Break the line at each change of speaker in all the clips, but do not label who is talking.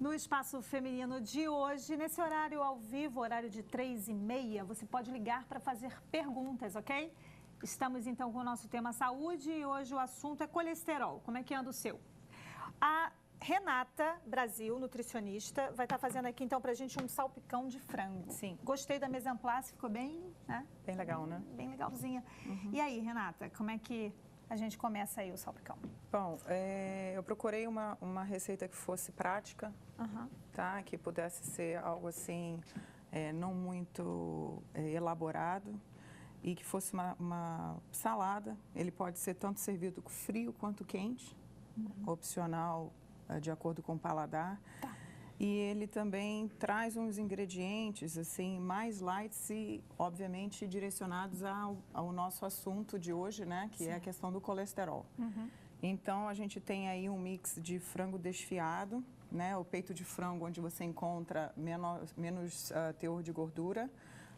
No Espaço Feminino de hoje, nesse horário ao vivo, horário de 3h30, você pode ligar para fazer perguntas, ok? Estamos então com o nosso tema saúde e hoje o assunto é colesterol. Como é que anda o seu? A Renata Brasil, nutricionista, vai estar fazendo aqui então para a gente um salpicão de frango.
Sim.
Gostei da mise en place, ficou bem, né?
Bem legal, né?
Bem legalzinha. E aí, Renata, como é que a gente começa aí o salpicão?
Bom, eu procurei uma receita que fosse prática, tá? Que pudesse ser algo assim, não muito elaborado e que fosse uma salada. Ele pode ser tanto servido frio quanto quente, opcional, de acordo com o paladar.
Tá.
E ele também traz uns ingredientes assim mais light e, obviamente, direcionados ao nosso assunto de hoje, né? Que é a questão do colesterol. Então, a gente tem aí um mix de frango desfiado, né? O peito de frango, onde você encontra menos teor de gordura.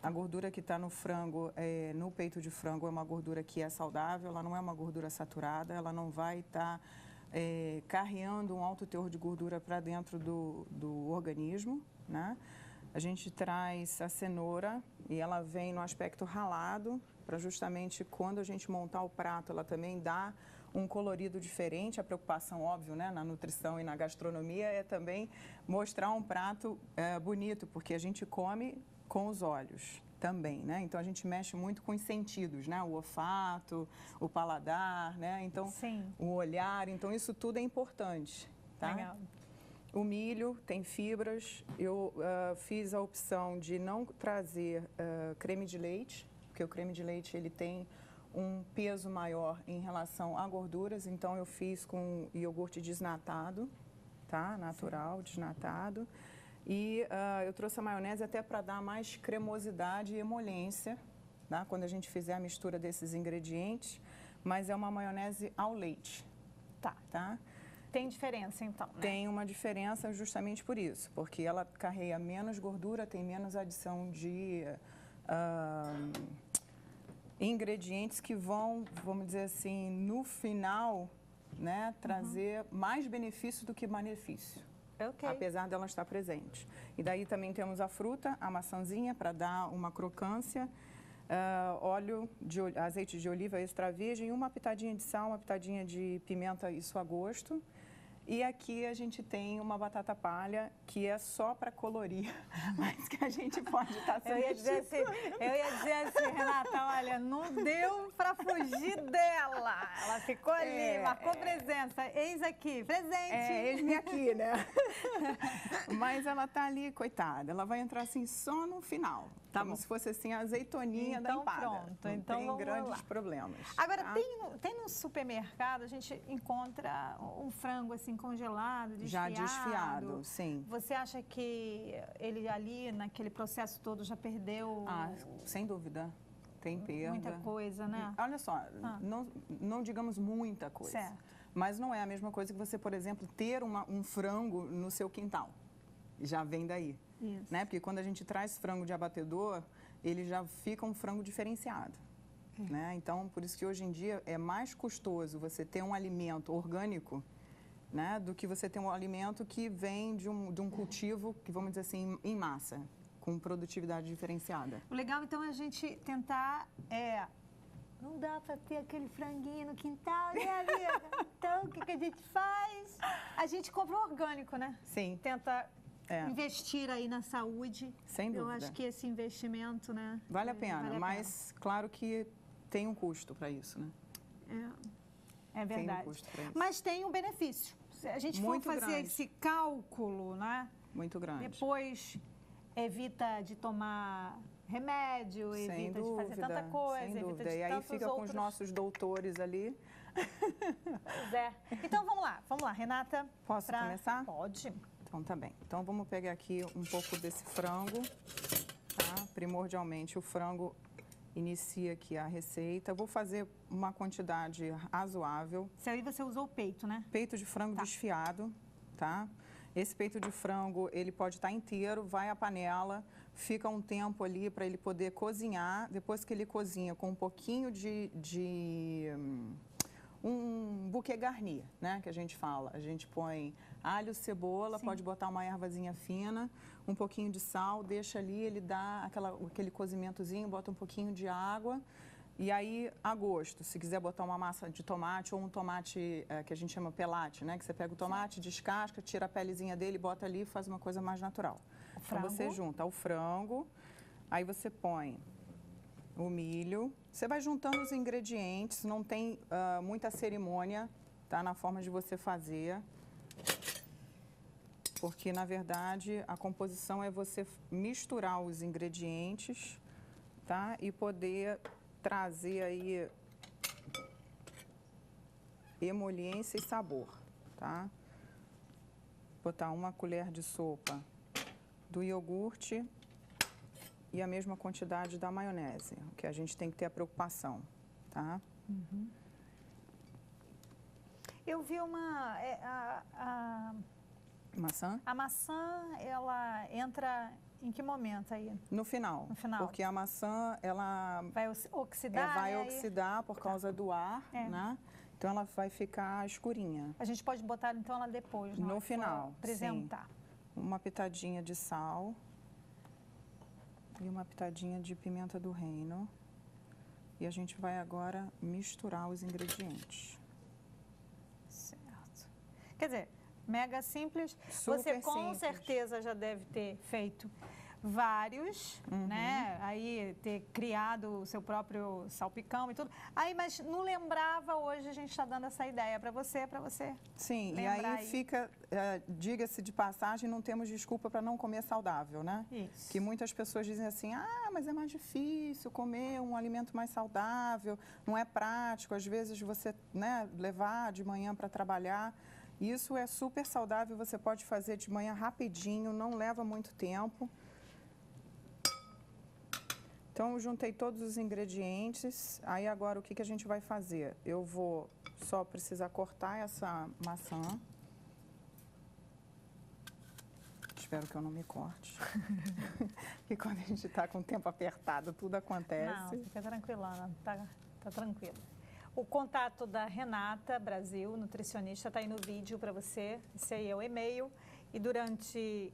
A gordura que está no frango, no peito de frango, é uma gordura que é saudável, ela não é uma gordura saturada, ela não vai estar carreando um alto teor de gordura para dentro do organismo, né? A gente traz a cenoura e ela vem no aspecto ralado, para justamente quando a gente montar o prato, ela também dá um colorido diferente. A preocupação, óbvio, né, na nutrição e na gastronomia é também mostrar um prato bonito, porque a gente come com os olhos também, né? Então a gente mexe muito com os sentidos, né? O olfato, o paladar, né? Então o olhar, então isso tudo é importante, tá?
Legal.
O milho tem fibras. Eu fiz a opção de não trazer creme de leite, porque o creme de leite ele tem um peso maior em relação a gorduras, então eu fiz com iogurte desnatado, tá? Natural, desnatado. E eu trouxe a maionese até para dar mais cremosidade e emolência, tá? Quando a gente fizer a mistura desses ingredientes, mas é uma maionese ao leite. Tá?
Tem diferença então, né?
Tem uma diferença justamente por isso, porque ela carrega menos gordura, tem menos adição de ingredientes que vão, vamos dizer assim, no final, né, trazer mais benefício do que malefício.
Okay.
Apesar dela estar presente. E daí também temos a fruta, a maçãzinha, para dar uma crocância, azeite de oliva extra virgem, uma pitadinha de sal, uma pitadinha de pimenta, isso a gosto. E aqui a gente tem uma batata palha, que é só para colorir, mas que a gente pode estar
eu ia dizer assim, Renata, olha, não deu para fugir dela. Ela ficou ali, marcou presença. Eis aqui, presente.
Eis-me aqui, né? Mas ela tá ali, coitada. Ela vai entrar assim só no final.
Tá
como
bom.
se fosse assim a azeitoninha da empada.
Pronto,
não
então
tem grandes problemas.
Agora,
tá?
tem no supermercado, a gente encontra um frango assim congelado, desfiado.
Já desfiado, sim.
Você acha que ele ali, naquele processo todo, já perdeu...
Sem dúvida. Tem perda.
Muita coisa, né?
Olha só, não digamos muita coisa.
Certo.
Mas não é a mesma coisa que você, por exemplo, ter um frango no seu quintal. Já vem daí.
Isso.
Né? Porque quando a gente traz frango de abatedor, ele já fica um frango diferenciado. Né? Então, por isso que hoje em dia é mais custoso você ter um alimento orgânico, né, do que você ter um alimento que vem de um cultivo, que vamos dizer assim, em massa, com produtividade diferenciada.
O legal, então, é a gente tentar... Não dá para ter aquele franguinho no quintal, né, amiga? Então, o que a gente faz? A gente compra um orgânico, né?
Sim.
Tenta investir aí na saúde.
Sem dúvida.
Eu acho que esse investimento, né?
Vale a pena, mas claro que tem um custo para isso, né?
É verdade.
Tem um custo para isso.
Mas tem um benefício. Se a gente
Muito
for fazer
grande.
esse cálculo, né?
Muito grande.
Depois evita de tomar remédio,
Sem
evita
dúvida,
de fazer tanta coisa,
sem
evita
dúvida.
de
E aí
tantos
fica
outros...
com os nossos doutores ali.
Pois é. Então vamos lá, Renata.
Posso começar?
Pode.
Então tá bem. Então vamos pegar aqui um pouco desse frango, tá? Primordialmente o frango inicia aqui a receita. Vou fazer uma quantidade razoável.
Aí você usou o peito, né?
Peito de frango desfiado, tá? Esse peito de frango, ele pode estar inteiro, vai à panela, fica um tempo ali para ele poder cozinhar. Depois que ele cozinha com um pouquinho um que garnir, né? Que a gente fala. A gente põe alho, cebola,
Sim.
pode botar uma ervazinha fina, um pouquinho de sal, deixa ali, ele dá aquele cozimentozinho, bota um pouquinho de água. E aí, a gosto, se quiser botar uma massa de tomate ou um tomate que a gente chama pelate, né? Que você pega o tomate, descasca, tira a pelezinha dele, bota ali e faz uma coisa mais natural. Então você junta o frango, aí você põe o milho. Você vai juntando os ingredientes, não tem muita cerimônia, tá? Na forma de você fazer. Porque, na verdade, a composição é você misturar os ingredientes, tá? E poder trazer aí emoliência e sabor, tá? Botar uma colher de sopa do iogurte e a mesma quantidade da maionese, que a gente tem que ter a preocupação, tá?
Uhum. Eu vi
Maçã?
A maçã, ela entra em que momento aí?
No final.
No final.
Porque a maçã, ela
vai oxidar?
Vai oxidar por causa do ar, né? Então ela vai ficar escurinha.
A gente pode botar então ela depois,
no final.
Apresentar.
Sim. Uma pitadinha de sal e uma pitadinha de pimenta do reino. E a gente vai agora misturar os ingredientes.
Certo. Quer dizer, mega simples.
Super
você com
simples.
certeza já deve ter feito vários, né? Aí ter criado o seu próprio salpicão e tudo. Aí, mas não lembrava, hoje a gente está dando essa ideia para você
Sim, e
lembrar
aí fica, diga-se de passagem, não temos desculpa para não comer saudável, né?
Isso.
Que muitas pessoas dizem assim, mas é mais difícil comer um alimento mais saudável, não é prático, às vezes você, né, levar de manhã para trabalhar. Isso é super saudável, você pode fazer de manhã rapidinho, não leva muito tempo. Então, eu juntei todos os ingredientes. Aí, agora, o que a gente vai fazer? Eu vou só precisar cortar essa maçã. Espero que eu não me corte. E quando a gente está com o tempo apertado, tudo acontece.
Não, fica tranquila, Ana. Tá tranquilo. O contato da Renata Brasil, nutricionista, está aí no vídeo para você. Esse aí é o e-mail. E durante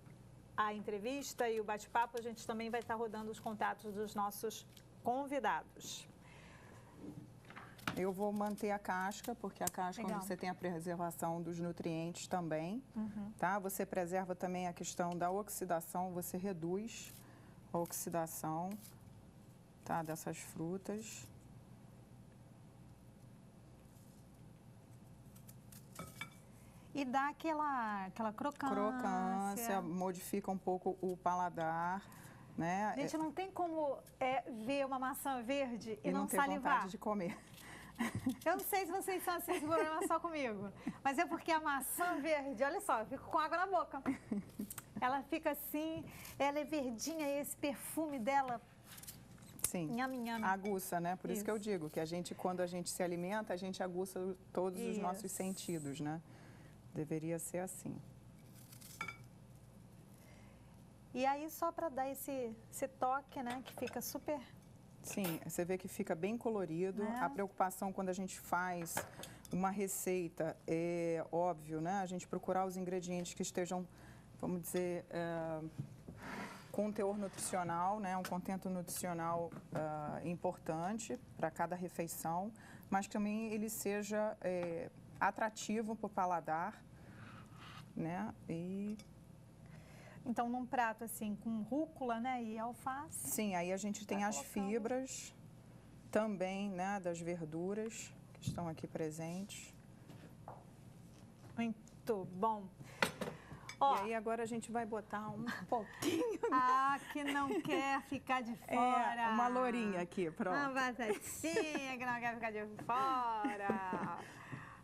a entrevista e o bate-papo, a gente também vai estar rodando os contatos dos nossos convidados.
Eu vou manter a casca, porque a casca onde você tem a preservação dos nutrientes também, tá? Você preserva também a questão da oxidação, você reduz a oxidação, tá? Dessas frutas.
E dá aquela crocância.
Crocância, modifica um pouco o paladar, né?
Gente, não tem como ver uma maçã verde e não
ter
salivar.
vontade de comer.
Eu não sei se vocês são assim, esse problema só comigo. Mas é porque a maçã verde, olha só, eu fico com água na boca. Ela fica assim, ela é verdinha e esse perfume dela...
Sim,
nhame.
aguça, né? Por isso que eu digo que quando a gente se alimenta, a gente aguça todos os nossos sentidos, né? Deveria ser assim.
E aí, só para dar esse toque, né? Que fica super...
Sim, você vê que fica bem colorido. A preocupação quando a gente faz uma receita é óbvio, né? A gente procurar os ingredientes que estejam, vamos dizer, com teor nutricional, né? Um contento nutricional importante para cada refeição, mas que também ele seja atrativo para o paladar, né?
Então, num prato assim, com rúcula, né, e alface.
Sim, aí a gente tem as fibras também, né, das verduras que estão aqui presentes.
Muito bom.
E aí agora a gente vai botar um pouquinho...
que não quer ficar de fora.
Uma lourinha aqui, pronto.
Uma batatinha que não quer ficar de fora.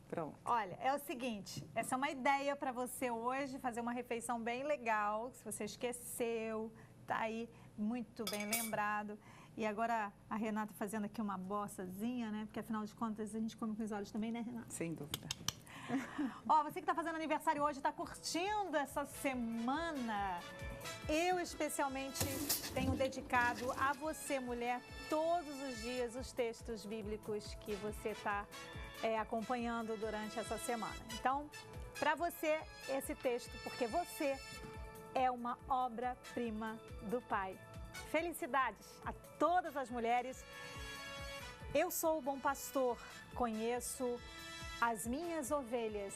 Pronto.
Olha, é o seguinte, essa é uma ideia para você hoje, fazer uma refeição bem legal, se você esqueceu, tá aí muito bem lembrado. E agora a Renata fazendo aqui uma bossazinha, né? Porque afinal de contas a gente come com os olhos também, né, Renata?
Sem dúvida.
Você que está fazendo aniversário hoje, está curtindo essa semana. Eu, especialmente, tenho dedicado a você, mulher, todos os dias os textos bíblicos que você está acompanhando durante essa semana. Então, para você, esse texto, porque você é uma obra-prima do Pai. Felicidades a todas as mulheres. Eu sou o bom pastor, conheço as minhas ovelhas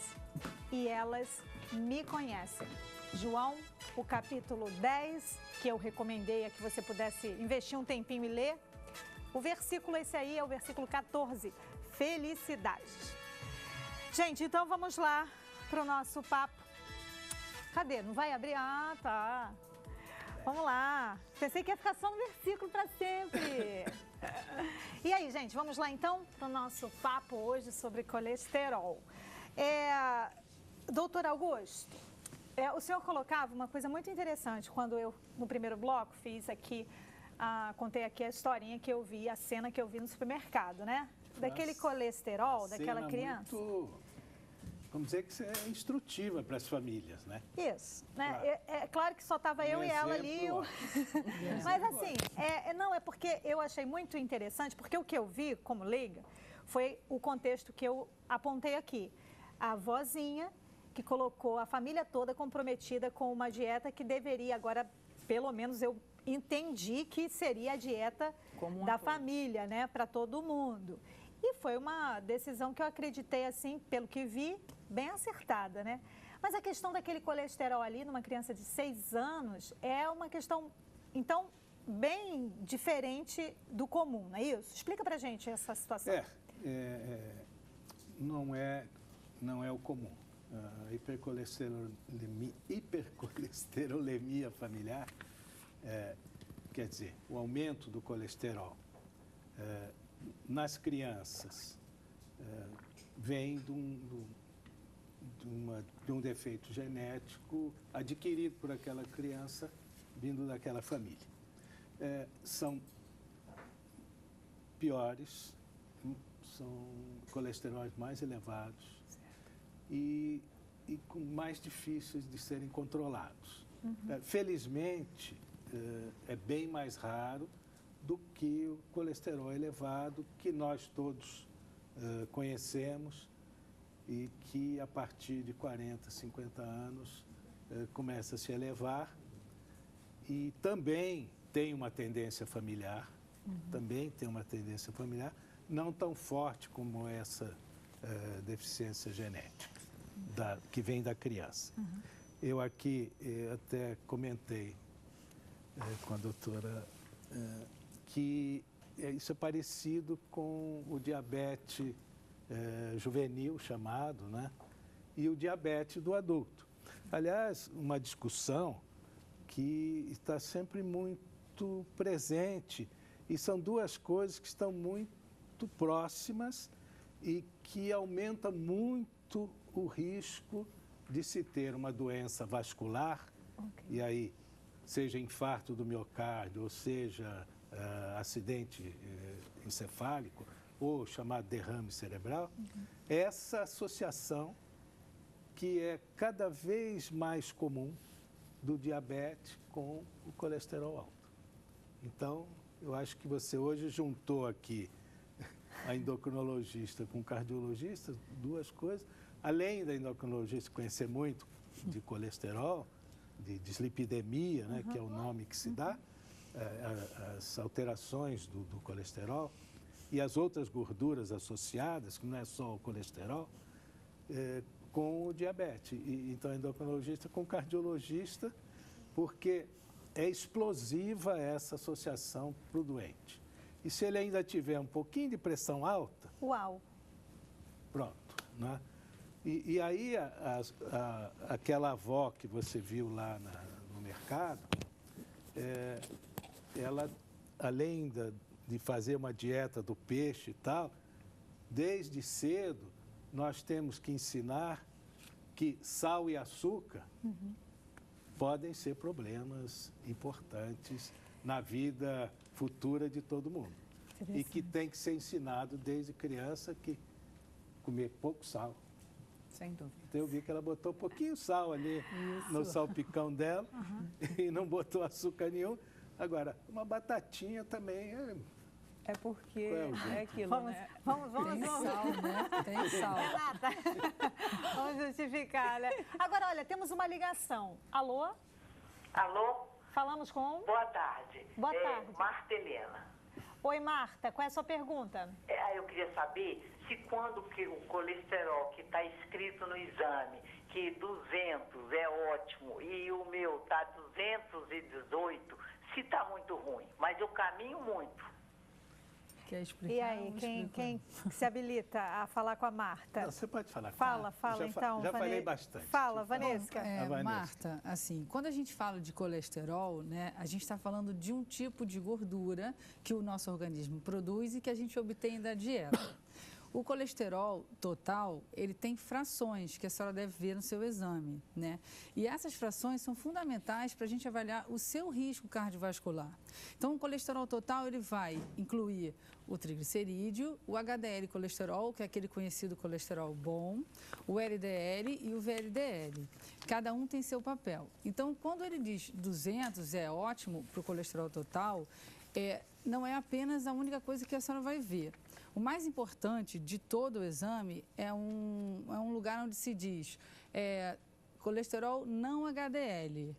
e elas me conhecem. João, o capítulo 10, que eu recomendei a que você pudesse investir um tempinho e ler. O versículo esse aí é o versículo 14. Felicidades. Gente, então vamos lá para o nosso papo. Cadê? Não vai abrir? Ah, tá. Vamos lá. Pensei que ia ficar só no versículo para sempre. E aí, gente, vamos lá então para o nosso papo hoje sobre colesterol. Doutor Augusto, o senhor colocava uma coisa muito interessante quando eu, no primeiro bloco, fiz aqui, contei aqui a historinha que eu vi, a cena que eu vi no supermercado, né? Daquele colesterol, daquela criança.
Vamos dizer que isso é instrutiva para as famílias, né?
Isso, né? Claro. É claro que só estava eu e ela ali. Mas assim, não, é porque eu achei muito interessante, porque o que eu vi como leiga foi o contexto que eu apontei aqui. A avózinha que colocou a família toda comprometida com uma dieta que deveria, agora, pelo menos eu entendi que seria a dieta da família, né? Para todo mundo. E foi uma decisão que eu acreditei, assim, pelo que vi, bem acertada, né? Mas a questão daquele colesterol ali numa criança de 6 anos é uma questão, então, bem diferente do comum, não é isso? Explica pra gente essa situação.
Não é o comum. A hipercolesterolemia familiar, quer dizer, o aumento do colesterol nas crianças vem de um defeito genético adquirido por aquela criança vindo daquela família. São piores, são colesteróis mais elevados e com mais difíceis de serem controlados. Felizmente, é bem mais raro do que o colesterol elevado que nós todos conhecemos e que a partir de 40, 50 anos começa a se elevar e também tem uma tendência familiar, não tão forte como essa deficiência genética que vem da criança. Eu aqui até comentei com a doutora que isso é parecido com o diabetes juvenil, chamado, né? E o diabetes do adulto. Aliás, uma discussão que está sempre muito presente e são duas coisas que estão muito próximas e que aumentam muito o risco de se ter uma doença vascular, e aí, seja infarto do miocárdio, ou seja, acidente encefálico, ou chamado derrame cerebral, essa associação que é cada vez mais comum do diabetes com o colesterol alto. Então, eu acho que você hoje juntou aqui a endocrinologista com o cardiologista, duas coisas. Além da endocrinologista conhecer muito de colesterol, de dislipidemia, né, que é o nome que se dá, as alterações do colesterol e as outras gorduras associadas, que não é só o colesterol, com o diabetes. Então, endocrinologista com cardiologista, porque é explosiva essa associação para o doente. E se ele ainda tiver um pouquinho de pressão alta...
Uau!
Pronto, né? E aí, aquela avó que você viu lá no mercado, ela, além de fazer uma dieta do peixe e tal, desde cedo, nós temos que ensinar que sal e açúcar podem ser problemas importantes na vida futura de todo mundo. E que tem que ser ensinado desde criança que comer pouco sal.
Sem dúvida.
Então, eu vi que ela botou um pouquinho de sal ali no salpicão dela e não botou açúcar nenhum. Agora, uma batatinha também
É porque
Qual é o jeito?
é aquilo,
Vamos,
né?
vamos.
Tem sal, né? Tem sal.
Renata, vamos justificar, né? Agora, olha, temos uma ligação. Alô?
Alô?
Falamos com...
Boa tarde.
Boa tarde.
Marta Helena.
Oi, Marta, qual é a sua pergunta?
Eu queria saber se quando que o colesterol que está escrito no exame, que 200 é ótimo e o meu está 218, se está muito ruim. Mas eu caminho muito.
Quer explicar?
E aí, quem se habilita a falar com a Marta?
Não, você pode falar.
Fala então,
Já falei
Vanessa.
bastante.
Fala, Vanessa.
A Vanessa.
Marta, assim, quando a gente fala de colesterol, né, a gente está falando de um tipo de gordura que o nosso organismo produz e que a gente obtém da dieta. O colesterol total, ele tem frações que a senhora deve ver no seu exame, né? E essas frações são fundamentais para a gente avaliar o seu risco cardiovascular. Então, o colesterol total, ele vai incluir o triglicerídeo, o HDL colesterol, que é aquele conhecido colesterol bom, o LDL e o VLDL. Cada um tem seu papel. Então, quando ele diz 200 é ótimo para o colesterol total, não é apenas a única coisa que a senhora vai ver. O mais importante de todo o exame é um lugar onde se diz colesterol não HDL.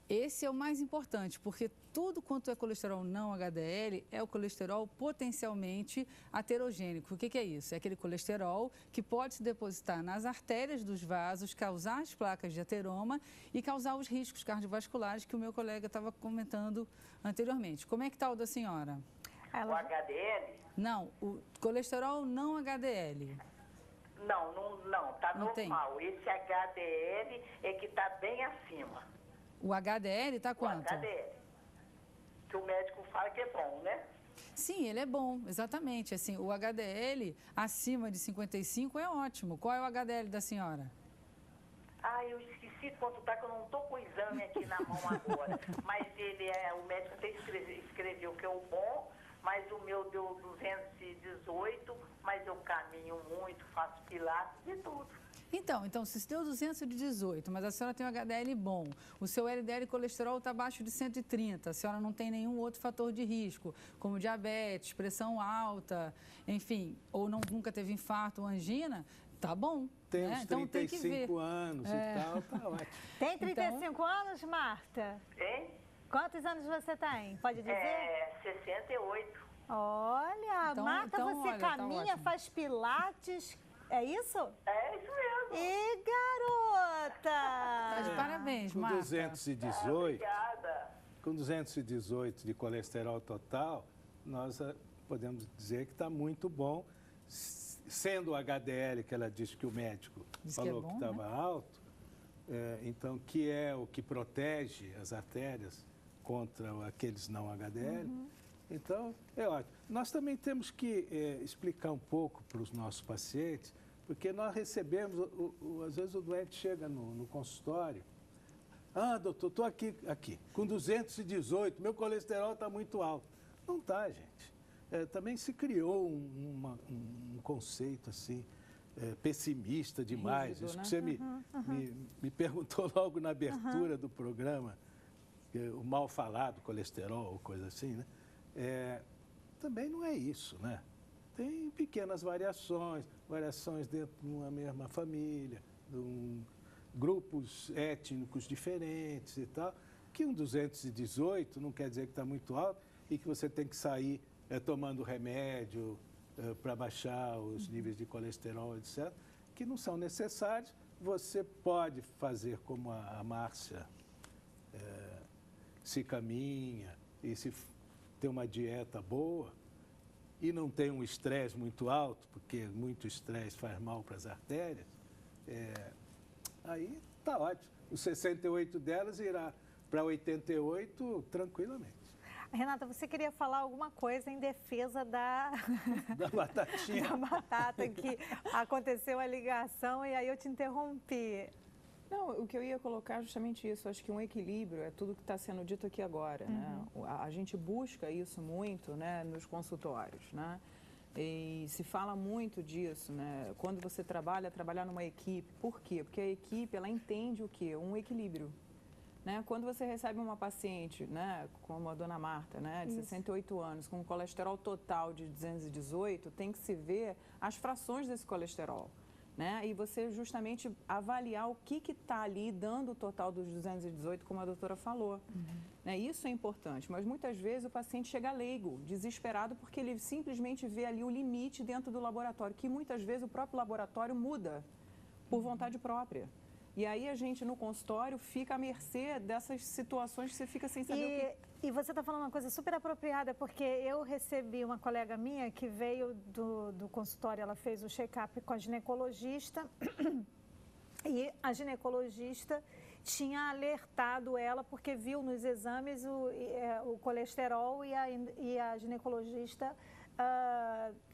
Esse é o mais importante, porque tudo quanto é colesterol não HDL é o colesterol potencialmente aterogênico. O que é isso? É aquele colesterol que pode se depositar nas artérias dos vasos, causar as placas de ateroma e causar os riscos cardiovasculares que o meu colega estava comentando anteriormente. Como é que está o da senhora?
O HDL?
Não, o colesterol não HDL.
Não, tá
Não
normal.
tem.
Esse HDL é que tá bem acima.
O HDL está
O
quanto?
HDL. Que o médico fala que é bom, né?
Sim, ele é bom, exatamente. Assim, o HDL acima de 55 é ótimo. Qual é o HDL da senhora?
Eu esqueci quanto tá, que eu não tô com o exame aqui na mão agora. Mas o médico até escreveu que é o bom, mas o meu deu 218, mas eu caminho muito, faço pilates e tudo.
Então, se deu 218, mas a senhora tem um HDL bom, o seu LDL colesterol está abaixo de 130, a senhora não tem nenhum outro fator de risco, como diabetes, pressão alta, enfim, ou nunca teve infarto ou angina, tá bom.
Tem uns
Então,
35 anos e tal, tá ótimo.
Tem 35 anos, Marta?
Hein?
Quantos anos você tem? Pode dizer?
68.
Olha,
Então-
Marta,
então,
você
olha, tá
caminha,
ótimo.
faz pilates, é isso?
É isso mesmo.
E garota!
Tá de parabéns,
Com
Marta.
218,
Obrigada.
com 218 de colesterol total, nós podemos dizer que está muito bom. Sendo o HDL, que ela disse que o médico
Diz que é
falou
bom,
que estava alto, então, que é o que protege as artérias contra aqueles não HDL. Então, é ótimo. Nós também temos que explicar um pouco para os nossos pacientes, porque nós recebemos, às vezes o doente chega no consultório, doutor, estou aqui, com 218, meu colesterol está muito alto. Não está, gente. Também se criou um conceito assim, pessimista demais.
Rígido,
Isso
né?
que você me perguntou logo na abertura do programa, o mal falado colesterol ou coisa assim, né? Também não é isso, né? Tem pequenas variações dentro de uma mesma família, grupos étnicos diferentes e tal, que um 218 não quer dizer que está muito alto e que você tem que sair tomando remédio para baixar os níveis de colesterol, etc., que não são necessários. Você pode fazer como a Márcia, se caminha e se ter uma dieta boa e não tem um estresse muito alto, porque muito estresse faz mal para as artérias, aí está ótimo. Os 68 delas irá para 88 tranquilamente.
Renata, você queria falar alguma coisa em defesa da
batatinha.
da batata, que aconteceu a ligação e aí eu te interrompi.
Não, o que eu ia colocar é justamente isso. Acho que um equilíbrio é tudo que está sendo dito aqui agora, né? A gente busca isso muito, né, nos consultórios, né? E se fala muito disso, né? Quando você trabalhar numa equipe. Por quê? Porque a equipe, ela entende o quê? Um equilíbrio. né? Quando você recebe uma paciente, né, como a dona Marta, né, de 68 anos, com um colesterol total de 218, tem que se ver as frações desse colesterol, né? E você justamente avaliar o que está ali dando o total dos 218, como a doutora falou. Né? Isso é importante, mas muitas vezes o paciente chega leigo, desesperado, porque ele simplesmente vê ali o limite dentro do laboratório, que muitas vezes o próprio laboratório muda por vontade própria. E aí a gente no consultório fica à mercê dessas situações que você fica sem saber o que...
E você está falando uma coisa super apropriada, porque eu recebi uma colega minha que veio do consultório, ela fez o check-up com a ginecologista e a ginecologista tinha alertado ela porque viu nos exames o colesterol e a ginecologista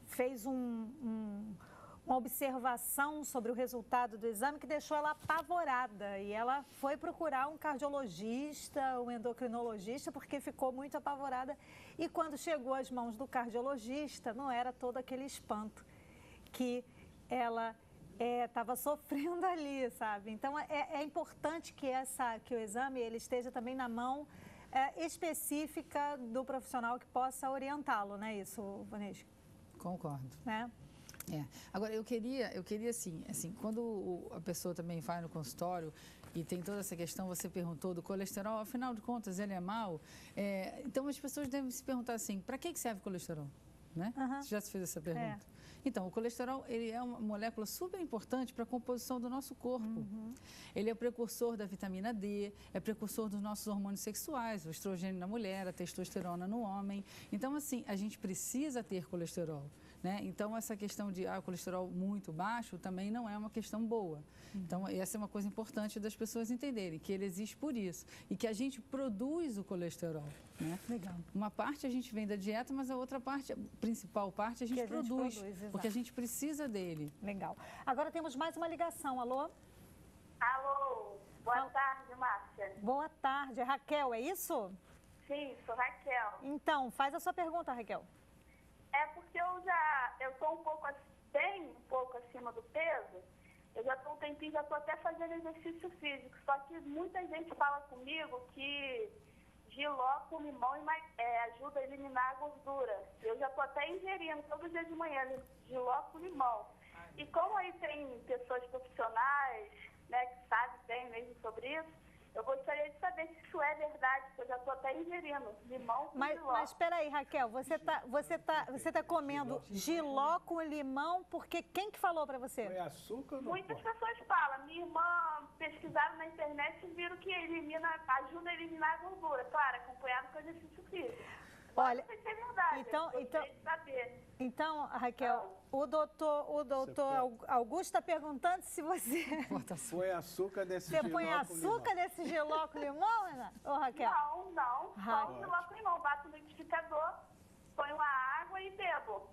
fez uma observação sobre o resultado do exame que deixou ela apavorada e ela foi procurar um cardiologista, um endocrinologista, porque ficou muito apavorada. E quando chegou às mãos do cardiologista, não era todo aquele espanto que ela estava sofrendo ali, sabe? Então, é importante que o exame ele esteja também na mão específica do profissional que possa orientá-lo, não é isso, Vanessa?
Concordo.
Né?
Agora, eu queria assim, quando a pessoa também vai no consultório e tem toda essa questão, você perguntou do colesterol, afinal de contas, ele é mau? Então, as pessoas devem se perguntar assim, para que serve o colesterol? Né? Você já se fez essa pergunta? Então, o colesterol ele é uma molécula super importante para a composição do nosso corpo. Ele é precursor da vitamina D, é precursor dos nossos hormônios sexuais, o estrogênio na mulher, a testosterona no homem. Então, assim, a gente precisa ter colesterol. Né? Então, essa questão de colesterol muito baixo também não é uma questão boa. Então, essa é uma coisa importante das pessoas entenderem, que ele existe por isso e que a gente produz o colesterol. Né?
Legal.
Uma parte a gente vem da dieta, mas a outra parte, a principal parte, a gente produz porque a gente precisa dele.
Legal. Agora temos mais uma ligação. Alô?
Alô, boa tarde, Márcia.
Boa tarde. É Raquel, é isso?
Sim, sou Raquel.
Então, faz a sua pergunta, Raquel.
É porque eu estou um pouco acima do peso. Eu já estou um tempinho, já estou até fazendo exercício físico. Só que muita gente fala comigo que jiló com limão ajuda a eliminar a gordura. Eu já estou até ingerindo todo dia de manhã jiló com limão. E como aí tem pessoas profissionais, né, que sabem bem mesmo sobre isso, eu gostaria de saber se isso é verdade, porque eu já estou até ingerindo limão com jiló.
Mas espera aí, Raquel, você tá comendo jiló com limão porque quem que falou para você?
Foi açúcar ou não?
Muitas pessoas falam. Minha irmã pesquisaram na internet e viram que ajuda a eliminar a gordura. Claro, acompanhado com exercício físico.
Olha,
não sei se é verdade, eu gostaria de saber.
Então, Raquel, o doutor Augusto está perguntando se você...
Foi açúcar desse
Você põe açúcar nesse jiló com limão, Ana? Ô, Raquel?
Não. Só o jiló com limão. Bato no liquidificador, ponho a água e bebo.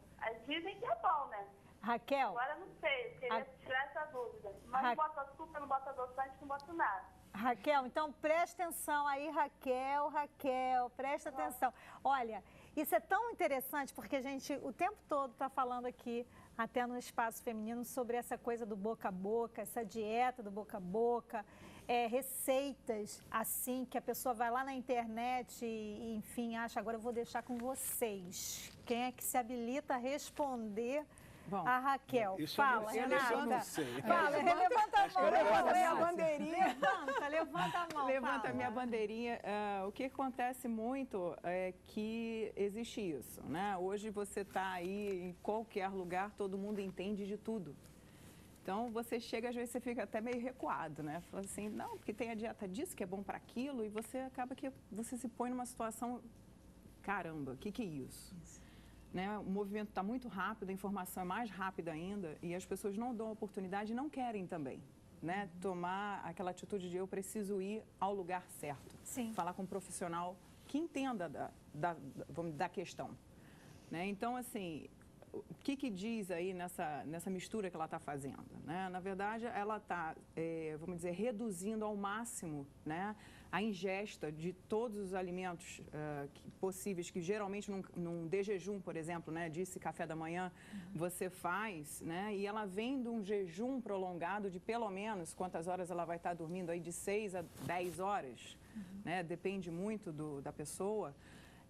Dizem que é bom, né?
Raquel?
Agora não sei, eu queria tirar essa dúvida. Mas não boto açúcar, não boto adoçante, não boto nada.
Raquel, então presta atenção aí, Raquel, presta atenção. Olha, isso é tão interessante porque a gente o tempo todo está falando aqui, até no espaço feminino, sobre essa coisa do boca a boca, essa dieta do boca a boca, receitas assim, que a pessoa vai lá na internet e enfim, acha, agora eu vou deixar com vocês. Quem é que se habilita a responder?
Bom,
a Raquel. Fala, Renata.
Eu não sei.
Fala, levanta a mão.
Levanta a minha bandeirinha.
Levanta a mão.
Levanta a minha bandeirinha. O que acontece muito é que existe isso, né? Hoje você está aí em qualquer lugar, todo mundo entende de tudo. Então, você chega, às vezes você fica até meio recuado, né? Fala assim, não, porque tem a dieta disso, que é bom para aquilo, e você acaba que você se põe numa situação, caramba, o que é isso? Né? O movimento está muito rápido, a informação é mais rápida ainda e as pessoas não dão oportunidade e não querem também, né? Tomar aquela atitude de eu preciso ir ao lugar certo.
Sim.
Falar com um profissional que entenda da questão. Né? Então, assim, o que diz aí nessa mistura que ela está fazendo, né? Na verdade, ela está, vamos dizer, reduzindo ao máximo, né, a ingesta de todos os alimentos possíveis, que geralmente num de jejum, por exemplo, né, disse café da manhã, você faz, né, e ela vem de um jejum prolongado de pelo menos, quantas horas ela vai estar dormindo aí, de 6 a 10 horas, né, depende muito da pessoa,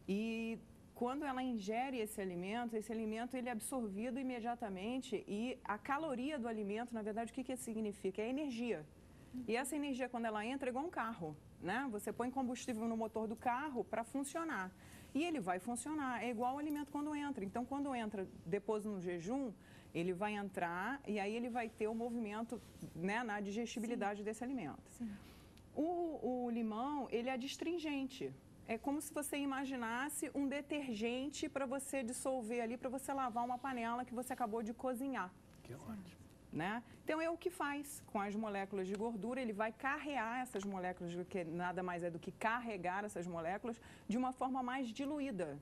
e quando ela ingere esse alimento ele é absorvido imediatamente e a caloria do alimento, na verdade, o que significa? É energia. E essa energia, quando ela entra, é igual um carro, né? Você põe combustível no motor do carro para funcionar. E ele vai funcionar, é igual o alimento quando entra. Então, quando entra depois no jejum, ele vai entrar e aí ele vai ter o movimento, né, na digestibilidade desse alimento. Sim. O limão, ele é adstringente. É como se você imaginasse um detergente para você dissolver ali, para você lavar uma panela que você acabou de cozinhar.
Que ótimo.
Né? Então, é o que faz com as moléculas de gordura, ele vai carrear essas moléculas, que nada mais é do que carregar essas moléculas de uma forma mais diluída.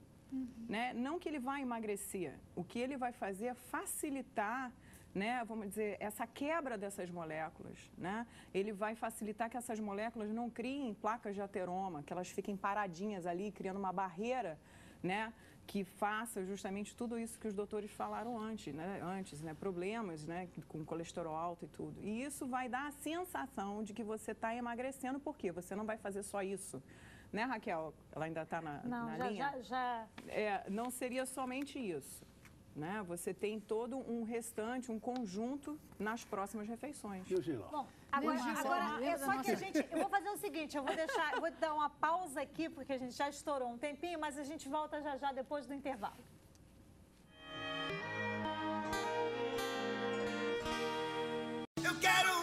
Né? Não que ele vai emagrecer, o que ele vai fazer é facilitar, né, vamos dizer, essa quebra dessas moléculas, né? Ele vai facilitar que essas moléculas não criem placas de ateroma, que elas fiquem paradinhas ali, criando uma barreira, né, que faça justamente tudo isso que os doutores falaram antes, né, problemas, né, com colesterol alto e tudo. E isso vai dar a sensação de que você está emagrecendo, porque você não vai fazer só isso. Né, Raquel? Ela ainda está na linha?
Já.
Não seria somente isso. Né? Você tem todo um restante, um conjunto nas próximas refeições.
E o Giló?
Bom, agora é só que eu vou fazer o seguinte, eu vou dar uma pausa aqui, porque a gente já estourou um tempinho, mas a gente volta já depois do intervalo.
Eu quero